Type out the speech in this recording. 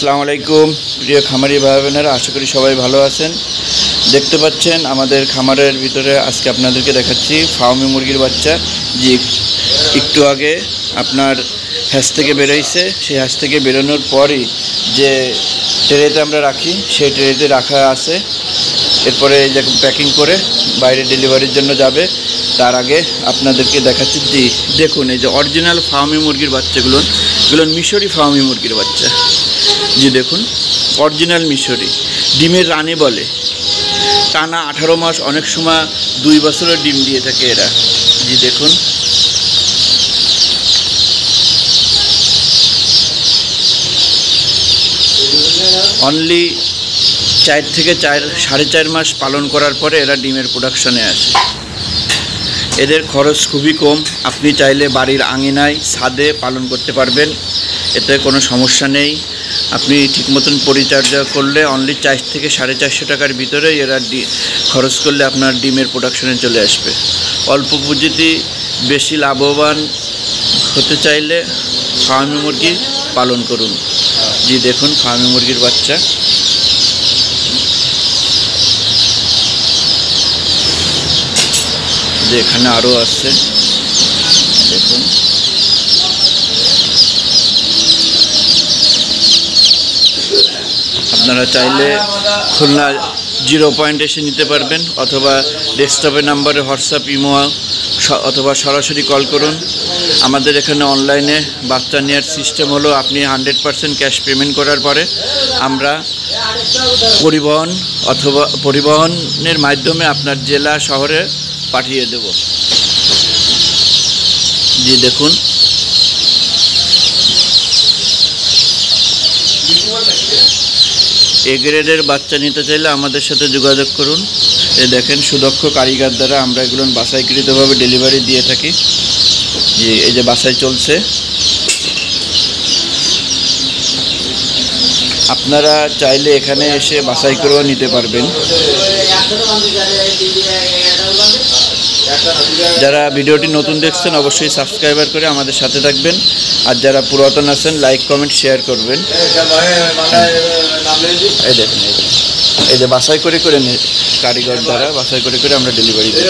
আসসালামু আলাইকুম প্রিয় খামারি ভাই বোনেরা, আশা করি সবাই ভালো আছেন। দেখতে পাচ্ছেন আমাদের খামারের ভিতরে আজকে আপনাদেরকে দেখাচ্ছি ফার্মি মুরগির বাচ্চা। যে একটু আগে আপনার হ্যাচ থেকে বেরোইছে, সেই হ্যাচ থেকে বেরোনোর পরই যে ট্রেতে আমরা রাখি সেই ট্রেতে রাখা আছে। এরপরে যখন প্যাকিং করে বাইরে ডেলিভারির জন্য যাবে, তার আগে আপনাদেরকে দেখাচ্ছি। দেখুন এই যে অরিজিনাল ফার্মি মুরগির বাচ্চাগুলো, এগুলো মিশরি ফার্মি মুরগির বাচ্চা। জি দেখুন, অরিজিনাল মিশরি, ডিমের রানী বলে। টানা 18 মাস, অনেক সময় 2 বছরের ডিম দিয়ে থাকে এরা। জি দেখুন, অনলি 4 থেকে 4.5 মাস পালন করার পরে এরা ডিমের প্রোডাকশনে আসে। এদের খরচ খুবই কম, আপনি চাইলে বাড়ির আঙিনায় ছাদে পালন করতে পারবেন, এতে কোনো সমস্যা নেই। আপনি ঠিক মতন পরিচর্যা করলে অনলি 4 থেকে 450 টাকার ভিতরে এরা খরচ করলে আপনার ডিমের প্রোডাকশনে চলে আসবে। অল্প পুঁজিতে বেশি লাভবান হতে চাইলে ফার্মি মুরগি পালন করুন। জি দেখুন, ফার্মি মুরগির বাচ্চা। যে এখানে আরও আছে দেখুন, আপনারা চাইলে খুলনা 0 পয়েন্ট এসে নিতে পারবেন, অথবা ডেস্কটপের নাম্বারে হোয়াটসঅ্যাপ, ইমো অথবা সরাসরি কল করুন। আমাদের এখানে অনলাইনে বাচ্চা নেওয়ার সিস্টেম হলো, আপনি 100% ক্যাশ পেমেন্ট করার পরে আমরা পরিবহনের মাধ্যমে আপনার জেলা শহরে পাঠিয়ে দেব। জি দেখুন, এ গ্রেডের বাচ্চা নিতে চাইলে আমাদের সাথে যোগাযোগ করুন। এ দেখেন, সুদক্ষ কারিগর দ্বারা আমরা এগুলো বাছাইকৃতভাবে ডেলিভারি দিয়ে থাকি। এই যে বাছাই চলছে, আপনারা চাইলে এখানে এসে বাছাই করেও নিতে পারবেন। যারা ভিডিওটি নতুন দেখছেন অবশ্যই সাবস্ক্রাইবার করে আমাদের সাথে থাকবেন, আর যারা পুরাতন আছেন লাইক কমেন্ট শেয়ার করবেন। এই দেখুন, এই যে বাছাই করে কারিগর দ্বারা বাছাই করে আমরা ডেলিভারি দিই।